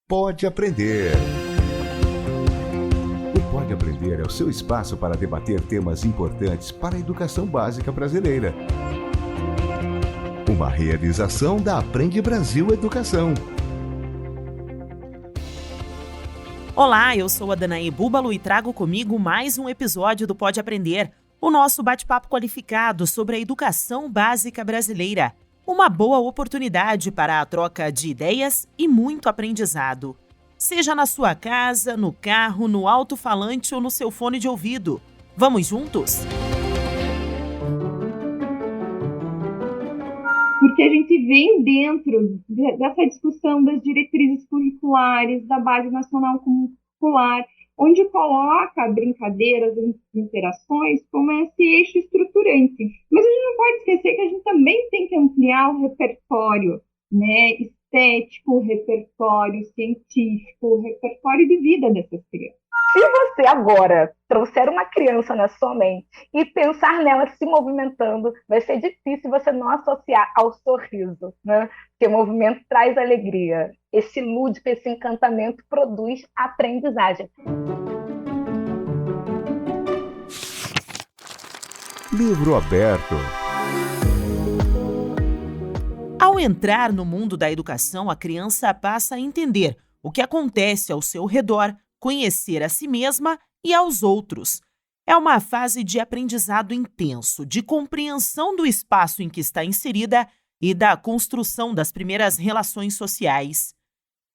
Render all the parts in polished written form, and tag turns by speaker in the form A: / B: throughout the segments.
A: Pode Aprender. O Pode Aprender é o seu espaço para debater temas importantes para a educação básica brasileira. Uma realização da Aprende Brasil Educação.
B: Olá, eu sou a Danaí Búbalo e trago comigo mais um episódio do Pode Aprender, o nosso bate-papo qualificado sobre a educação básica brasileira. Uma boa oportunidade para a troca de ideias e muito aprendizado. Seja na sua casa, no carro, no alto-falante ou no seu fone de ouvido. Vamos juntos?
C: Porque a gente vem dentro dessa discussão das diretrizes curriculares, da Base Nacional Curricular, onde coloca brincadeiras e interações como esse eixo estruturante. Mas a gente não pode esquecer que a gente também tem que ampliar o repertório, né, estético, o repertório científico, o repertório de vida dessas crianças.
D: Se você agora trouxer uma criança na sua mente e pensar nela se movimentando, vai ser difícil você não associar ao sorriso, né? Porque o movimento traz alegria. Esse lúdico, esse encantamento produz aprendizagem.
A: Livro aberto.
B: Ao entrar no mundo da educação, a criança passa a entender o que acontece ao seu redor, conhecer a si mesma e aos outros. É uma fase de aprendizado intenso, de compreensão do espaço em que está inserida e da construção das primeiras relações sociais.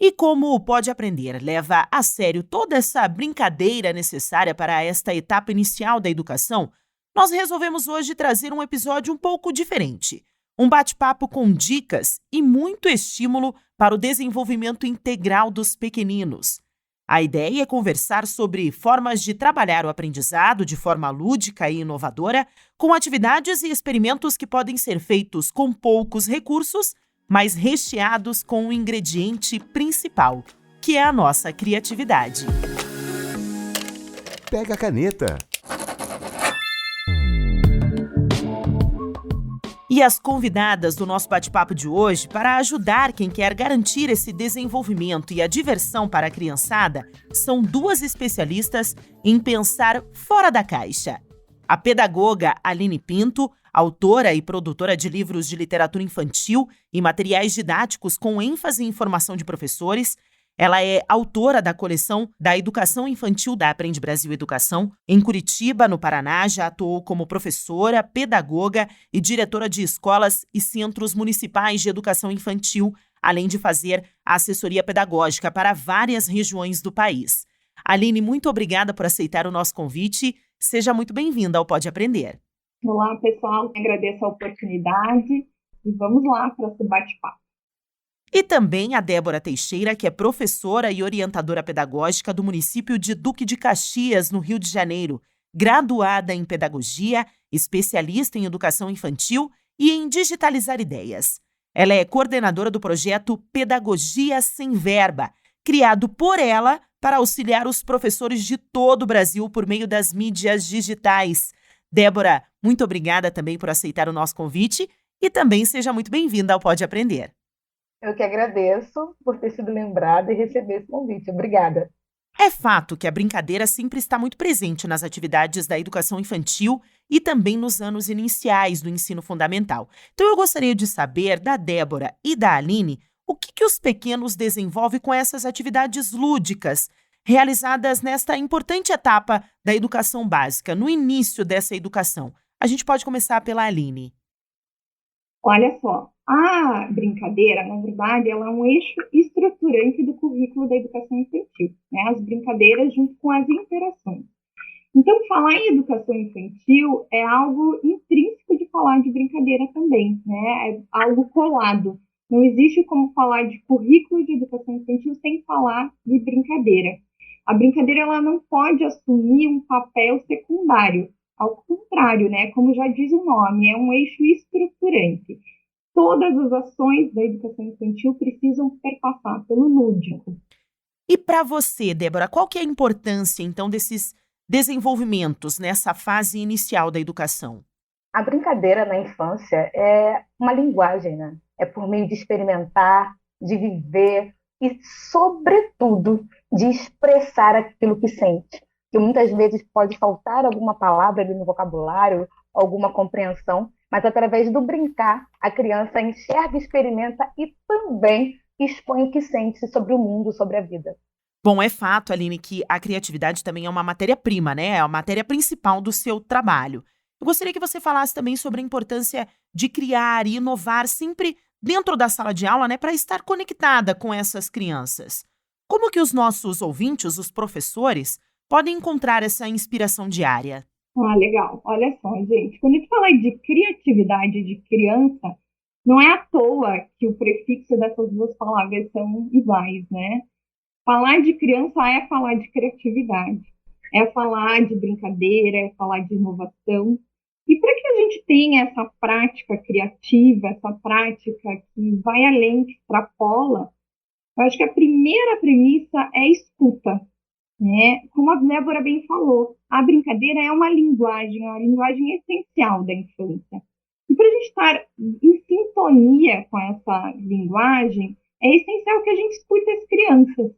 B: E como o Pode Aprender leva a sério toda essa brincadeira necessária para esta etapa inicial da educação, nós resolvemos hoje trazer um episódio um pouco diferente. Um bate-papo com dicas e muito estímulo para o desenvolvimento integral dos pequeninos. A ideia é conversar sobre formas de trabalhar o aprendizado de forma lúdica e inovadora, com atividades e experimentos que podem ser feitos com poucos recursos, mas recheados com o ingrediente principal, que é a nossa criatividade.
A: Pega a caneta.
B: E as convidadas do nosso bate-papo de hoje, para ajudar quem quer garantir esse desenvolvimento e a diversão para a criançada, são duas especialistas em pensar fora da caixa. A pedagoga Aline Pinto, autora e produtora de livros de literatura infantil e materiais didáticos com ênfase em formação de professores. Ela é autora da coleção da Educação Infantil da Aprende Brasil Educação. Em Curitiba, no Paraná, já atuou como professora, pedagoga e diretora de escolas e centros municipais de educação infantil, além de fazer a assessoria pedagógica para várias regiões do país. Aline, muito obrigada por aceitar o nosso convite. Seja muito bem-vinda ao Pode Aprender.
C: Olá, pessoal. Agradeço a oportunidade e vamos lá para esse bate-papo.
B: E também a Débora Teixeira, que é professora e orientadora pedagógica do município de Duque de Caxias, no Rio de Janeiro, graduada em pedagogia, especialista em educação infantil e em digitalizar ideias. Ela é coordenadora do projeto Pedagogia Sem Verba, criado por ela para auxiliar os professores de todo o Brasil por meio das mídias digitais. Débora, muito obrigada também por aceitar o nosso convite e também seja muito bem-vinda ao Pode Aprender.
D: Eu que agradeço por ter sido lembrada e receber esse convite. Obrigada.
B: É fato que a brincadeira sempre está muito presente nas atividades da educação infantil e também nos anos iniciais do ensino fundamental. Então eu gostaria de saber da Débora e da Aline o que os pequenos desenvolvem com essas atividades lúdicas realizadas nesta importante etapa da educação básica, no início dessa educação. A gente pode começar pela Aline.
C: Olha só, a brincadeira, na verdade, ela é um eixo estruturante do currículo da educação infantil, né? As brincadeiras junto com as interações. Então, falar em educação infantil é algo intrínseco de falar de brincadeira também, né? É algo colado. Não existe como falar de currículo de educação infantil sem falar de brincadeira. A brincadeira ela não pode assumir um papel secundário. Ao contrário, né? Como já diz o nome, é um eixo estruturante. Todas as ações da educação infantil precisam perpassar pelo lúdico.
B: E para você, Débora, qual que é a importância, então, desses desenvolvimentos nessa fase inicial da educação?
D: A brincadeira na infância é uma linguagem, né? É por meio de experimentar, de viver, e, sobretudo, de expressar aquilo que sente. Que muitas vezes pode faltar alguma palavra ali no vocabulário, alguma compreensão, mas através do brincar, a criança enxerga, experimenta e também expõe o que sente sobre o mundo, sobre a vida.
B: Bom, é fato, Aline, que a criatividade também é uma matéria-prima, né? É a matéria principal do seu trabalho. Eu gostaria que você falasse também sobre a importância de criar e inovar sempre dentro da sala de aula, né, para estar conectada com essas crianças. Como que os nossos ouvintes, os professores, podem encontrar essa inspiração diária?
C: Ah, legal. Olha só, gente, quando a gente fala de criatividade de criança, não é à toa que o prefixo dessas duas palavras são iguais, né? Falar de criança é falar de criatividade, é falar de brincadeira, é falar de inovação. E para que a gente tenha essa prática criativa, essa prática que vai além, que extrapola, eu acho que a primeira premissa é escuta, né? Como a Débora bem falou, a brincadeira é uma linguagem essencial da infância. E para a gente estar em sintonia com essa linguagem, é essencial que a gente escute as crianças,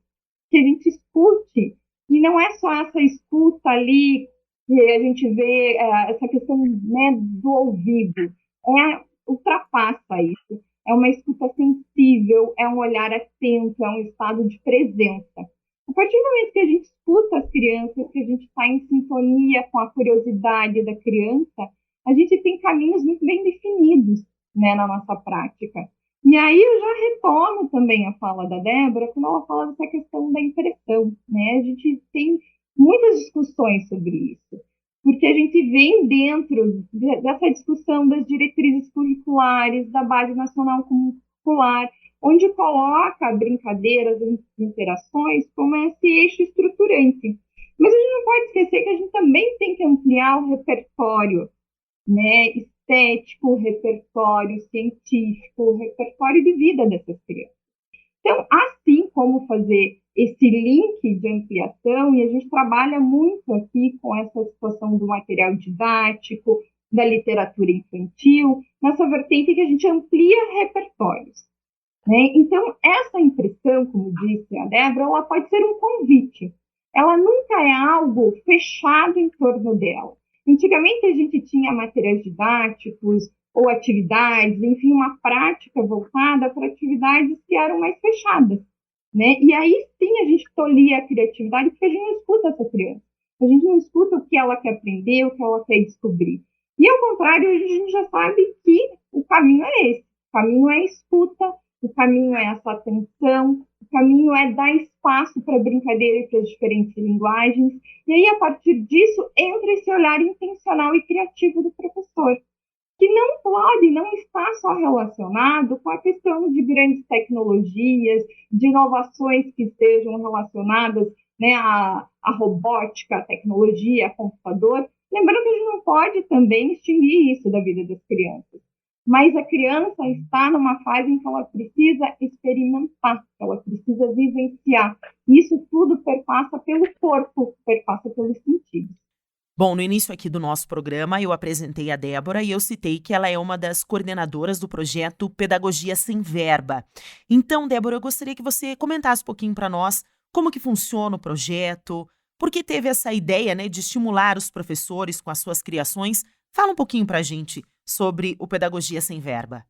C: que a gente escute, e não é só essa escuta ali que a gente vê, essa questão, né, do ouvido, ultrapassa isso. É uma escuta sensível, é um olhar atento, é um estado de presença. A partir do momento que a gente escuta as crianças, que a gente está em sintonia com a curiosidade da criança, a gente tem caminhos muito bem definidos, né, na nossa prática. E aí eu já retomo também a fala da Débora, quando ela fala dessa questão da impressão, né? A gente tem muitas discussões sobre isso, porque a gente vem dentro dessa discussão das diretrizes curriculares, da Base Nacional Curricular, onde coloca brincadeiras e interações como esse eixo estruturante. Mas a gente não pode esquecer que a gente também tem que ampliar o repertório, né, estético, o repertório científico, o repertório de vida dessas crianças. Então, assim como fazer esse link de ampliação, e a gente trabalha muito aqui com essa situação do material didático, da literatura infantil, nessa vertente que a gente amplia repertórios, né? Então, essa impressão, como disse a Débora, ela pode ser um convite. Ela nunca é algo fechado em torno dela. Antigamente, a gente tinha materiais didáticos ou atividades, enfim, uma prática voltada para atividades que eram mais fechadas, né? E aí, sim, a gente tolhia a criatividade, porque a gente não escuta essa criança. A gente não escuta o que ela quer aprender, o que ela quer descobrir. E, ao contrário, a gente já sabe que o caminho é esse. O caminho é a escuta, o caminho é essa atenção, o caminho é dar espaço para a brincadeira e para as diferentes linguagens. E aí, a partir disso, entra esse olhar intencional e criativo do professor, que não está só relacionado com a questão de grandes tecnologias, de inovações que estejam relacionadas, né, à robótica, à tecnologia, ao computador. Lembrando que a gente não pode também extinguir isso da vida das crianças. Mas a criança está numa fase em que ela precisa experimentar, ela precisa vivenciar. Isso tudo perpassa pelo corpo, perpassa pelos sentidos.
B: Bom, no início aqui do nosso programa, eu apresentei a Débora e eu citei que ela é uma das coordenadoras do projeto Pedagogia Sem Verba. Então, Débora, eu gostaria que você comentasse um pouquinho para nós como que funciona o projeto, por que teve essa ideia, né, de estimular os professores com as suas criações. Fala um pouquinho para a gente sobre o Pedagogia Sem Verba.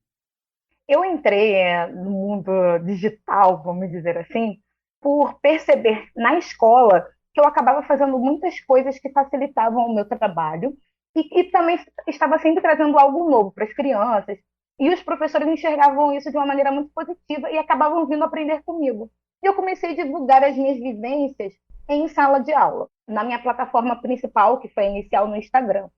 D: Eu entrei no mundo digital, vamos dizer assim, por perceber na escola que eu acabava fazendo muitas coisas que facilitavam o meu trabalho e também estava sempre trazendo algo novo para as crianças. E os professores enxergavam isso de uma maneira muito positiva e acabavam vindo aprender comigo. E eu comecei a divulgar as minhas vivências em sala de aula, na minha plataforma principal, que foi inicial no Instagram.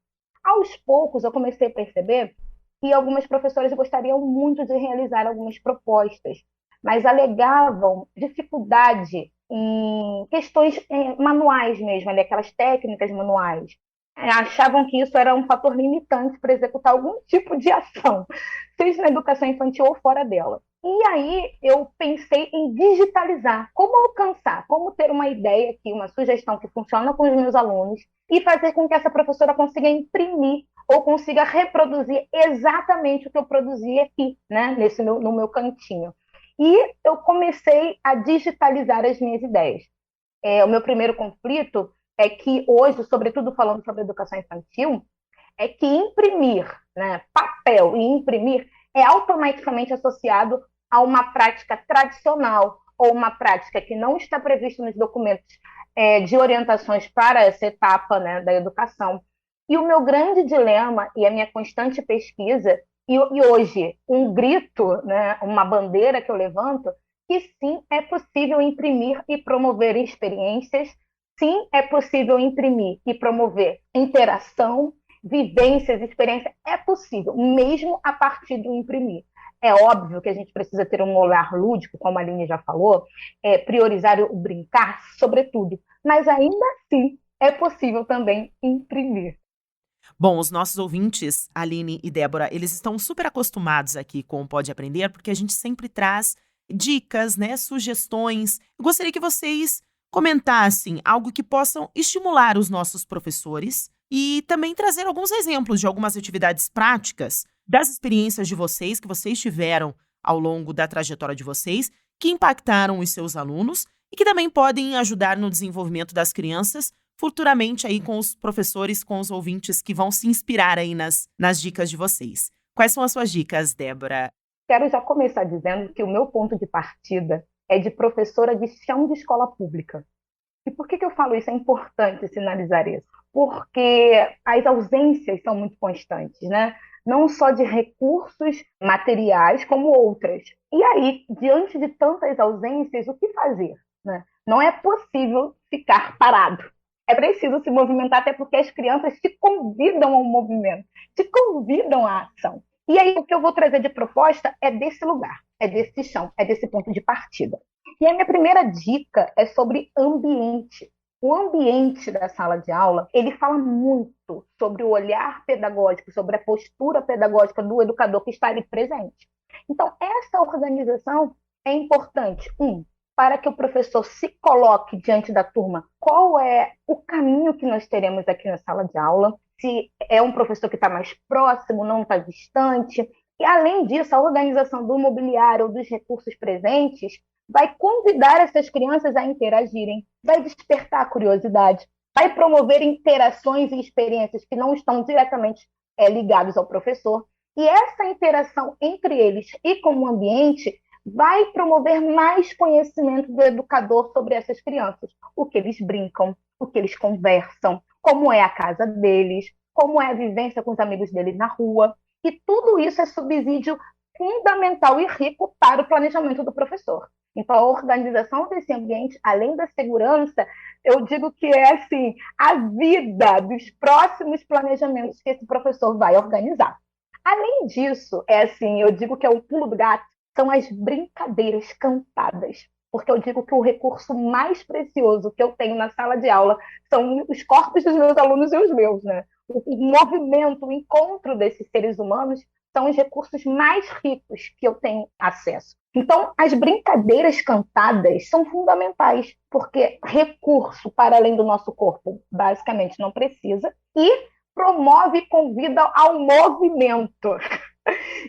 D: Aos poucos, eu comecei a perceber que algumas professoras gostariam muito de realizar algumas propostas, mas alegavam dificuldade em questões manuais mesmo, ali, aquelas técnicas manuais. Achavam que isso era um fator limitante para executar algum tipo de ação, seja na educação infantil ou fora dela. E aí eu pensei em digitalizar, como alcançar, como ter uma ideia aqui, uma sugestão que funciona com os meus alunos e fazer com que essa professora consiga imprimir ou consiga reproduzir exatamente o que eu produzi aqui, né, no meu cantinho. E eu comecei a digitalizar as minhas ideias. O meu primeiro conflito é que hoje, sobretudo falando sobre educação infantil, é que imprimir, né, papel e imprimir é automaticamente associado a uma prática tradicional ou uma prática que não está prevista nos documentos de orientações para essa etapa, né, da educação. E o meu grande dilema e a minha constante pesquisa, e hoje um grito, né, uma bandeira que eu levanto, que sim, é possível imprimir e promover experiências, sim, é possível imprimir e promover interação, vivências, experiências, é possível, mesmo a partir do imprimir. É óbvio que a gente precisa ter um olhar lúdico, como a Aline já falou, priorizar o brincar, sobretudo, mas ainda assim é possível também imprimir.
B: Bom, os nossos ouvintes, Aline e Débora, eles estão super acostumados aqui com o Pode Aprender, porque a gente sempre traz dicas, né, sugestões. Eu gostaria que vocês comentassem algo que possam estimular os nossos professores e também trazer alguns exemplos de algumas atividades práticas das experiências de vocês, que vocês tiveram ao longo da trajetória de vocês, que impactaram os seus alunos e que também podem ajudar no desenvolvimento das crianças futuramente aí com os professores, com os ouvintes que vão se inspirar aí nas dicas de vocês. Quais são as suas dicas, Débora?
D: Quero já começar dizendo que o meu ponto de partida é de professora de chão de escola pública. E por que eu falo isso? É importante sinalizar isso. Porque as ausências são muito constantes, né? Não só de recursos materiais, como outras. E aí, diante de tantas ausências, o que fazer, né? Não é possível ficar parado. É preciso se movimentar, até porque as crianças te convidam ao movimento, te convidam à ação. E aí, o que eu vou trazer de proposta é desse lugar, é desse chão, é desse ponto de partida. E a minha primeira dica é sobre ambiente. O ambiente da sala de aula, ele fala muito sobre o olhar pedagógico, sobre a postura pedagógica do educador que está ali presente. Então, essa organização é importante, para que o professor se coloque diante da turma qual é o caminho que nós teremos aqui na sala de aula, se é um professor que está mais próximo, não está distante. E, além disso, a organização do mobiliário ou dos recursos presentes vai convidar essas crianças a interagirem, vai despertar a curiosidade, vai promover interações e experiências que não estão diretamente ligados ao professor. E essa interação entre eles e com o ambiente vai promover mais conhecimento do educador sobre essas crianças, o que eles brincam, o que eles conversam, como é a casa deles, como é a vivência com os amigos deles na rua. E tudo isso é subsídio fundamental e rico para o planejamento do professor. Então, a organização desse ambiente, além da segurança, eu digo que é assim, a vida dos próximos planejamentos que esse professor vai organizar. Além disso, eu digo que é o pulo do gato, são as brincadeiras cantadas. Porque eu digo que o recurso mais precioso que eu tenho na sala de aula são os corpos dos meus alunos e os meus, né? O movimento, o encontro desses seres humanos são os recursos mais ricos que eu tenho acesso. Então, as brincadeiras cantadas são fundamentais, porque recurso para além do nosso corpo, basicamente, não precisa, e promove e convida ao movimento.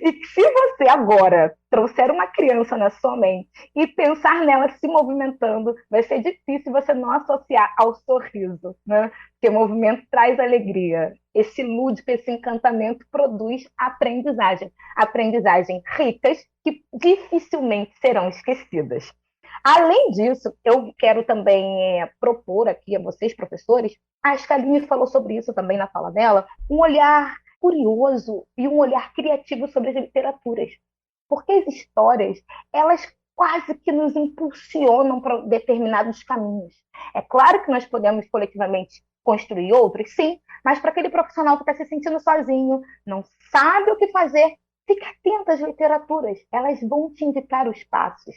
D: E se você agora trouxer uma criança na sua mente e pensar nela se movimentando, vai ser difícil você não associar ao sorriso, né? Porque o movimento traz alegria. Esse lúdico, esse encantamento produz aprendizagem. Aprendizagens ricas que dificilmente serão esquecidas. Além disso, eu quero também propor aqui a vocês, professores, acho que a Aline falou sobre isso também na fala dela, um olhar curioso e um olhar criativo sobre as literaturas. Porque as histórias, elas quase que nos impulsionam para determinados caminhos. É claro que nós podemos coletivamente construir outros, sim, mas para aquele profissional que está se sentindo sozinho, não sabe o que fazer, fique atento às literaturas, elas vão te indicar os passos.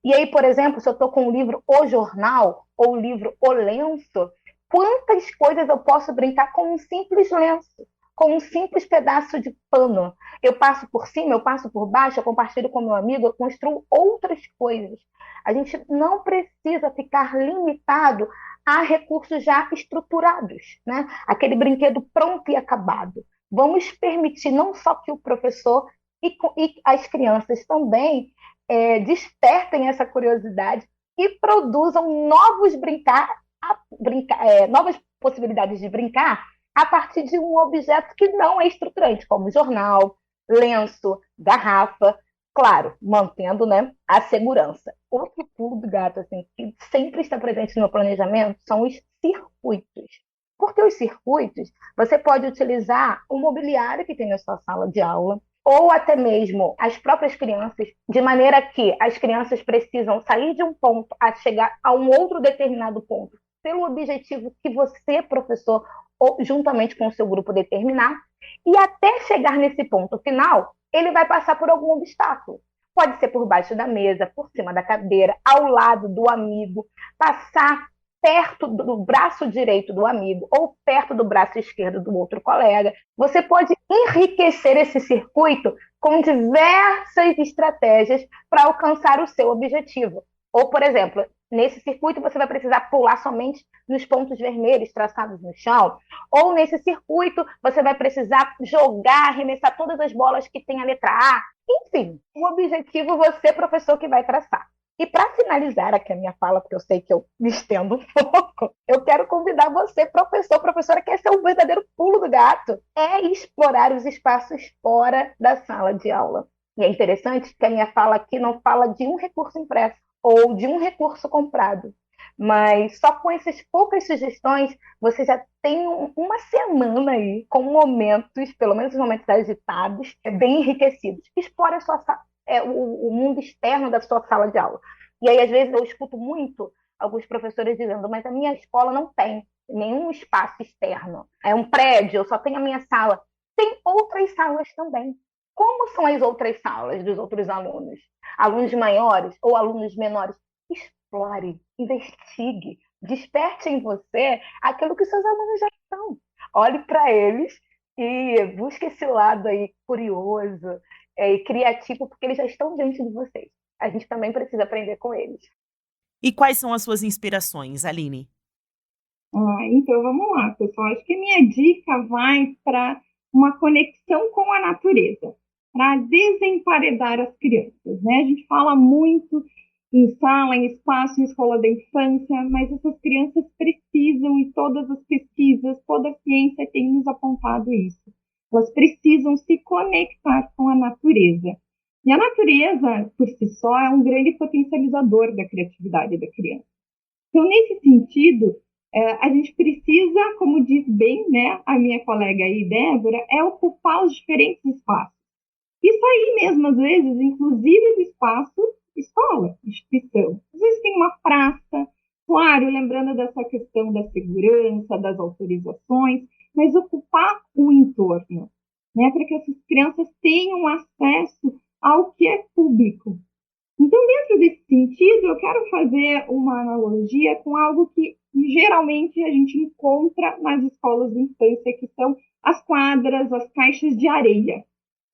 D: E aí, por exemplo, se eu estou com o livro O Jornal ou o livro O Lenço, quantas coisas eu posso brincar com um simples lenço, com um simples pedaço de pano. Eu passo por cima, eu passo por baixo, eu compartilho com meu amigo, eu construo outras coisas. A gente não precisa ficar limitado a recursos já estruturados, né? Aquele brinquedo pronto e acabado. Vamos permitir não só que o professor e as crianças também despertem essa curiosidade e produzam novas possibilidades de brincar a partir de um objeto que não é estruturante, como jornal, lenço, garrafa, claro, mantendo, né, a segurança. Outro pulo do gato assim, que sempre está presente no planejamento são os circuitos. Porque os circuitos, você pode utilizar o mobiliário que tem na sua sala de aula, ou até mesmo as próprias crianças, de maneira que as crianças precisam sair de um ponto a chegar a um outro determinado ponto, pelo objetivo que você, professor, ou juntamente com o seu grupo determinar, e até chegar nesse ponto final, ele vai passar por algum obstáculo. Pode ser por baixo da mesa, por cima da cadeira, ao lado do amigo, passar perto do braço direito do amigo ou perto do braço esquerdo do outro colega. Você pode enriquecer esse circuito com diversas estratégias para alcançar o seu objetivo. Ou, por exemplo, nesse circuito você vai precisar pular somente nos pontos vermelhos traçados no chão, ou nesse circuito você vai precisar jogar, arremessar todas as bolas que tem a letra A. Enfim, o objetivo você, professor, que vai traçar. E para finalizar aqui a minha fala, porque eu sei que eu me estendo um pouco, eu quero convidar você, professor, professora, que esse é o verdadeiro pulo do gato, é explorar os espaços fora da sala de aula. E é interessante que a minha fala aqui não fala de um recurso impresso ou de um recurso comprado, mas só com essas poucas sugestões, você já tem uma semana aí com momentos, pelo menos momentos agitados, bem enriquecidos. Explore a sua o mundo externo da sua sala de aula. E aí, às vezes, eu escuto muito alguns professores dizendo, mas a minha escola não tem nenhum espaço externo. É um prédio, eu só tenho a minha sala. Tem outras salas também. Como são as outras salas dos outros alunos? Alunos maiores ou alunos menores? Explore, investigue, desperte em você aquilo que seus alunos já são. Olhe para eles e busque esse lado aí curioso e criativo, porque eles já estão diante de vocês. A gente também precisa aprender com eles.
B: E quais são as suas inspirações, Aline?
C: Então, vamos lá, pessoal. Acho que a minha dica vai para uma conexão com a natureza, para desemparedar as crianças, né? A gente fala muito em sala, em espaço, em escola da infância, mas essas crianças precisam, e todas as pesquisas, toda a ciência tem nos apontado isso. Elas precisam se conectar com a natureza. E a natureza, por si só, é um grande potencializador da criatividade da criança. Então, nesse sentido, a gente precisa, como diz bem, né, a minha colega aí, Débora, ocupar os diferentes espaços. Isso aí mesmo, às vezes, inclusive do espaço escola, instituição. Às vezes tem uma praça, claro, lembrando dessa questão da segurança, das autorizações, mas ocupar o entorno, né, para que essas crianças tenham acesso ao que é público. Então, dentro desse sentido, eu quero fazer uma analogia com algo que geralmente a gente encontra nas escolas de infância, que são as quadras, as caixas de areia.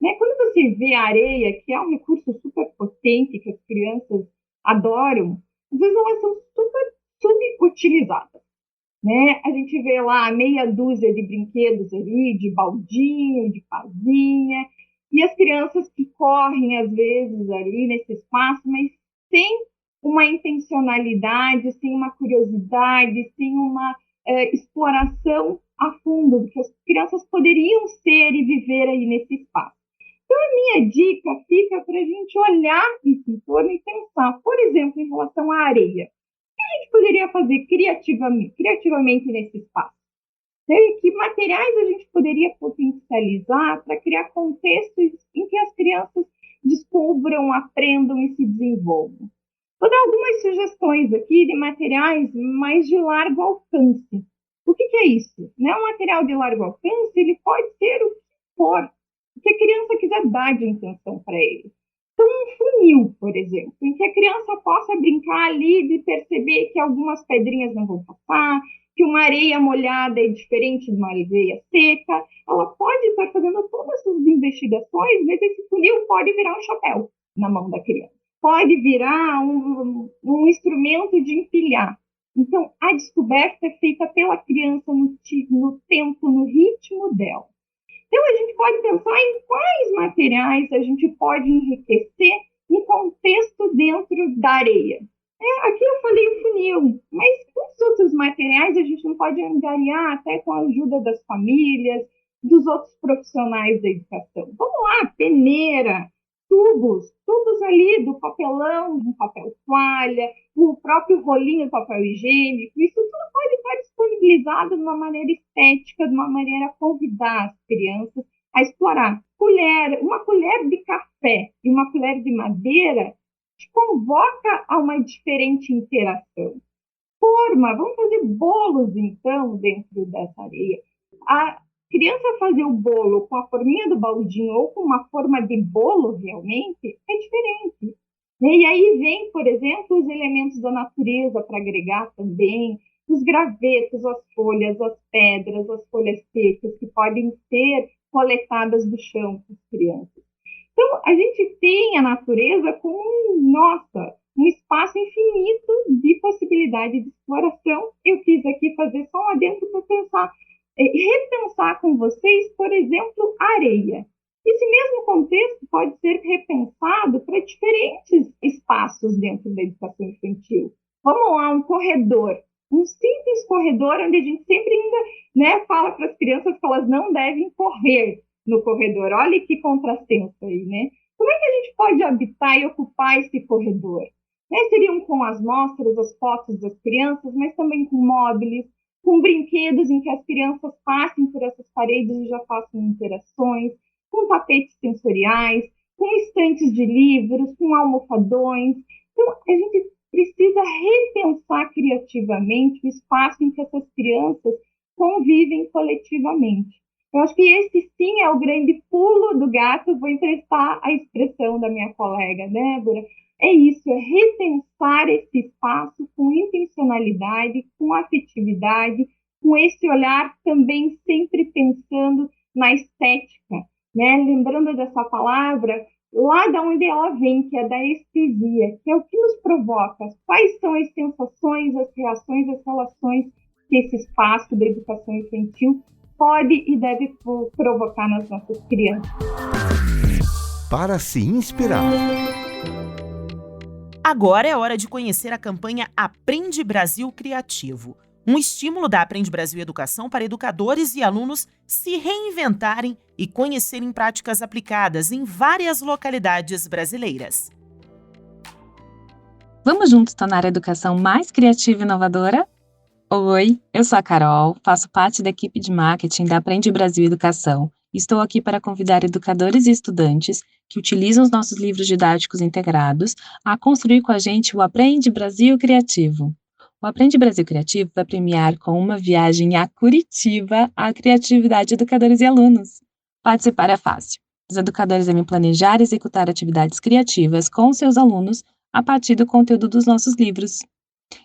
C: Né? Quando você vê a areia, que é um recurso super potente, que as crianças adoram, às vezes elas são super subutilizadas. Né? A gente vê lá meia dúzia de brinquedos ali, de baldinho, de casinha, e as crianças que correm, às vezes, ali nesse espaço, mas sem uma intencionalidade, sem uma curiosidade, sem uma exploração a fundo do que as crianças poderiam ser e viver aí nesse espaço. Então, a minha dica fica para a gente olhar esse entorno e pensar, por exemplo, em relação à areia. O que a gente poderia fazer criativamente nesse espaço? Que materiais a gente poderia potencializar para criar contextos em que as crianças descubram, aprendam e se desenvolvam. Vou dar algumas sugestões aqui de materiais mais de largo alcance. O que é isso? Né? Um material de largo alcance, ele pode ser o que for, o que a criança quiser dar de intenção para ele. Então, um funil, por exemplo, em que a criança possa brincar ali de perceber que algumas pedrinhas não vão passar, que uma areia molhada é diferente de uma areia seca. Ela pode estar fazendo todas essas investigações, mas esse funil pode virar um chapéu na mão da criança. Pode virar um instrumento de empilhar. Então, a descoberta é feita pela criança no tempo, no ritmo dela. Então, a gente pode pensar em quais materiais a gente pode enriquecer um contexto dentro da areia. Aqui eu falei o funil, mas os outros materiais a gente não pode angariar até com a ajuda das famílias, dos outros profissionais da educação. Vamos lá, peneira, tubos ali do papelão, do papel toalha, o próprio rolinho de papel higiênico, isso tudo pode estar disponibilizado de uma maneira estética, de uma maneira a convidar as crianças a explorar. Uma colher de café e uma colher de madeira te convoca a uma diferente interação. Vamos fazer bolos, então, dentro dessa areia. A criança fazer o bolo com a forminha do baldinho ou com uma forma de bolo, realmente, é diferente. E aí vem, por exemplo, os elementos da natureza para agregar também, os gravetos, as folhas, as pedras, as folhas secas, que podem ser coletadas do chão para as crianças. Então, a gente tem a natureza como, um espaço infinito de possibilidade de exploração. Eu quis aqui fazer só um adendo para repensar com vocês, por exemplo, a areia. Esse mesmo contexto pode ser repensado para diferentes espaços dentro da educação infantil. Vamos lá, um corredor. Um simples corredor onde a gente sempre ainda fala para as crianças que elas não devem correr no corredor. Olha que contrassenso aí, né? Como é que a gente pode habitar e ocupar esse corredor? Seriam com as mostras, as fotos das crianças, mas também com móveis, com brinquedos em que as crianças passem por essas paredes e já façam interações, com tapetes sensoriais, com estantes de livros, com almofadões. Então, a gente precisa repensar criativamente o espaço em que essas crianças convivem coletivamente. Eu acho que esse sim é o grande pulo do gato, vou emprestar a expressão da minha colega Débora. É isso, é repensar esse espaço com intencionalidade, com afetividade, com esse olhar também sempre pensando na estética, Lembrando dessa palavra, lá de onde ela vem, que é da estesia, que é o que nos provoca, quais são as sensações, as reações, as relações que esse espaço da educação infantil pode e deve provocar nas nossas crianças.
A: Para se inspirar.
B: Agora é hora de conhecer a campanha Aprende Brasil Criativo, um estímulo da Aprende Brasil Educação para educadores e alunos se reinventarem e conhecerem práticas aplicadas em várias localidades brasileiras.
E: Vamos juntos tornar a educação mais criativa e inovadora? Oi, eu sou a Carol, faço parte da equipe de marketing da Aprende Brasil Educação e estou aqui para convidar educadores e estudantes que utilizam os nossos livros didáticos integrados a construir com a gente o Aprende Brasil Criativo. O Aprende Brasil Criativo vai premiar com uma viagem a Curitiba a criatividade de educadores e alunos. Participar é fácil. Os educadores devem planejar e executar atividades criativas com seus alunos a partir do conteúdo dos nossos livros.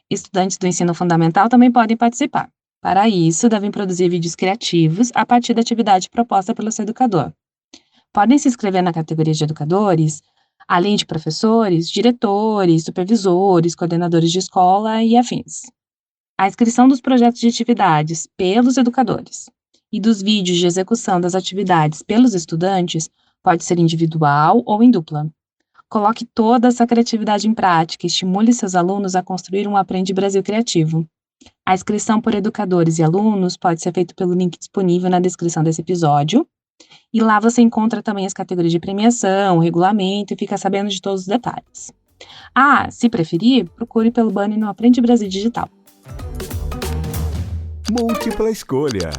E: Estudantes do ensino fundamental também podem participar. Para isso, devem produzir vídeos criativos a partir da atividade proposta pelo seu educador. Podem se inscrever na categoria de educadores, além de professores, diretores, supervisores, coordenadores de escola e afins. A inscrição dos projetos de atividades pelos educadores e dos vídeos de execução das atividades pelos estudantes pode ser individual ou em dupla. Coloque toda essa criatividade em prática e estimule seus alunos a construir um Aprende Brasil Criativo. A inscrição por educadores e alunos pode ser feita pelo link disponível na descrição desse episódio. E lá você encontra também as categorias de premiação, o regulamento e fica sabendo de todos os detalhes. Se preferir, procure pelo banner no Aprende Brasil Digital.
A: Múltipla escolha.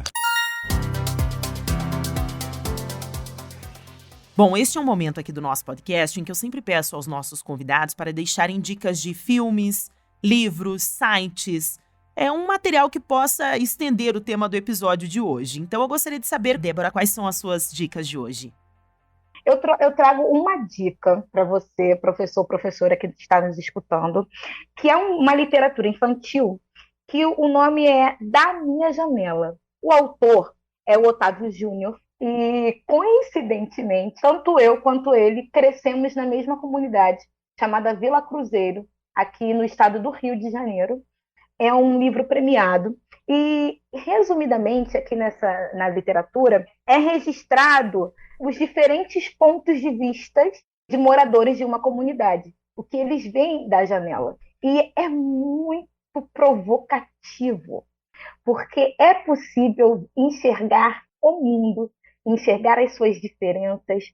B: Bom, este é um momento aqui do nosso podcast em que eu sempre peço aos nossos convidados para deixarem dicas de filmes, livros, sites, um material que possa estender o tema do episódio de hoje. Então eu gostaria de saber, Débora, quais são as suas dicas de hoje?
D: Eu trago uma dica para você, professor, professora que está nos escutando, que é uma literatura infantil, que o nome é Da Minha Janela. O autor é o Otávio Júnior, e, coincidentemente, tanto eu quanto ele crescemos na mesma comunidade, chamada Vila Cruzeiro, aqui no estado do Rio de Janeiro. É um livro premiado e, resumidamente, aqui na literatura, é registrado os diferentes pontos de vista de moradores de uma comunidade, o que eles veem da janela. E é muito provocativo, porque é possível enxergar o mundo, enxergar as suas diferenças,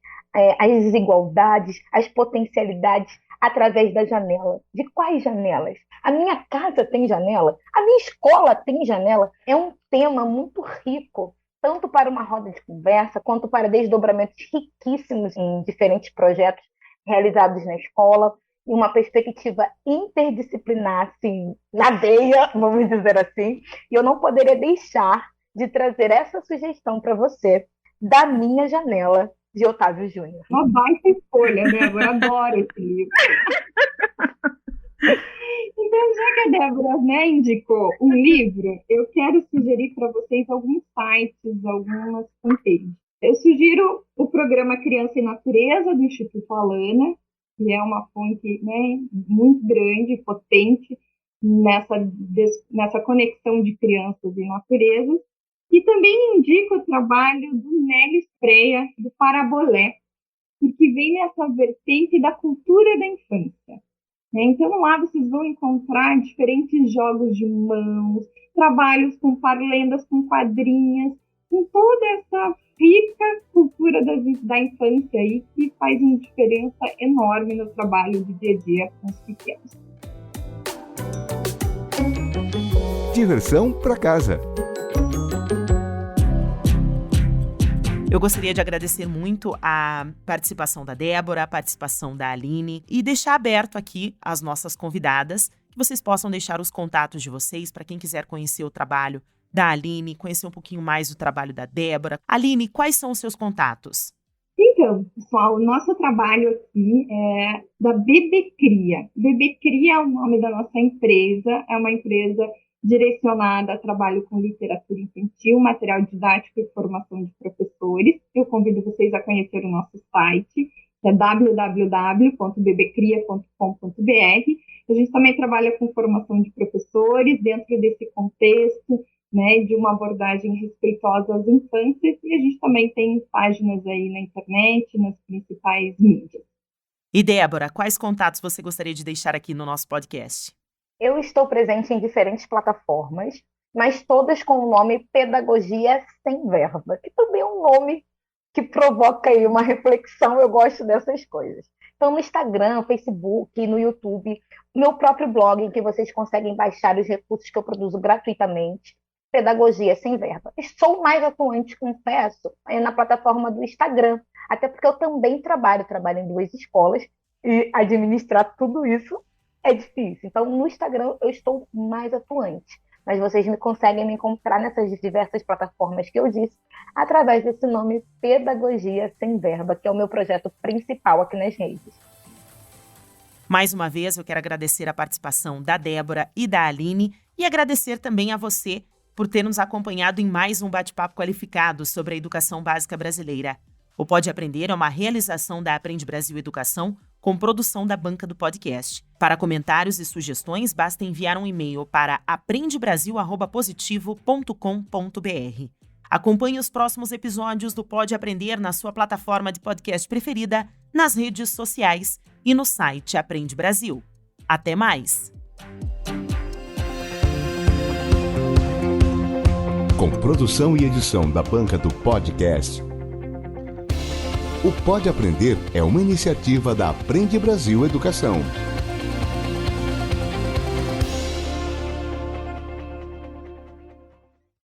D: as desigualdades, as potencialidades através da janela. De quais janelas? A minha casa tem janela? A minha escola tem janela? É um tema muito rico, tanto para uma roda de conversa, quanto para desdobramentos riquíssimos em diferentes projetos realizados na escola, em uma perspectiva interdisciplinar, assim, na veia, vamos dizer assim, e eu não poderia deixar de trazer essa sugestão para você, Da Minha Janela, de Otávio Júnior.
C: Uma baita escolha, Débora, adoro esse livro. Então, já que a Débora, né, indicou um livro, eu quero sugerir para vocês alguns sites, algumas fanpages. Eu sugiro o programa Criança e Natureza, do Instituto Alana, que é uma fonte, né, muito grande, potente, nessa conexão de crianças e natureza. E também indico o trabalho do Nélio Freia, do Parabolé, porque vem nessa vertente da cultura da infância. Então, lá vocês vão encontrar diferentes jogos de mãos, trabalhos com parlendas, com quadrinhas, com toda essa rica cultura da infância aí, que faz uma diferença enorme no trabalho do dia a dia com os pequenos.
A: Diversão para casa.
B: Eu gostaria de agradecer muito a participação da Débora, a participação da Aline e deixar aberto aqui as nossas convidadas, que vocês possam deixar os contatos de vocês para quem quiser conhecer o trabalho da Aline, conhecer um pouquinho mais do trabalho da Débora. Aline, quais são os seus contatos?
C: Então, pessoal, o nosso trabalho aqui é da Bebecria. Bebecria é o nome da nossa empresa, é uma empresa direcionada a trabalho com literatura infantil, material didático e formação de professores. Eu convido vocês a conhecer o nosso site, que é www.bebecria.com.br. A gente também trabalha com formação de professores dentro desse contexto, né, de uma abordagem respeitosa às infâncias, e a gente também tem páginas aí na internet, nas principais mídias.
B: E Débora, quais contatos você gostaria de deixar aqui no nosso podcast?
D: Eu estou presente em diferentes plataformas, mas todas com o nome Pedagogia Sem Verba, que também é um nome que provoca aí uma reflexão, eu gosto dessas coisas. Então, no Instagram, Facebook, no YouTube, meu próprio blog, em que vocês conseguem baixar os recursos que eu produzo gratuitamente, Pedagogia Sem Verba. Sou mais atuante, confesso, na plataforma do Instagram, até porque eu também trabalho em 2 escolas, e administrar tudo isso é difícil. Então, no Instagram, eu estou mais atuante. Mas vocês conseguem me encontrar nessas diversas plataformas que eu disse, através desse nome Pedagogia Sem Verba, que é o meu projeto principal aqui nas redes.
B: Mais uma vez, eu quero agradecer a participação da Débora e da Aline e agradecer também a você por ter nos acompanhado em mais um bate-papo qualificado sobre a educação básica brasileira. O Pode Aprender é uma realização da Aprende Brasil Educação, com produção da banca do podcast. Para comentários e sugestões, basta enviar um e-mail para aprendebrasil@positivo.com.br. Acompanhe os próximos episódios do Pode Aprender na sua plataforma de podcast preferida, nas redes sociais e no site Aprende Brasil. Até mais!
A: Com produção e edição da banca do podcast, o Pode Aprender é uma iniciativa da Aprende Brasil Educação.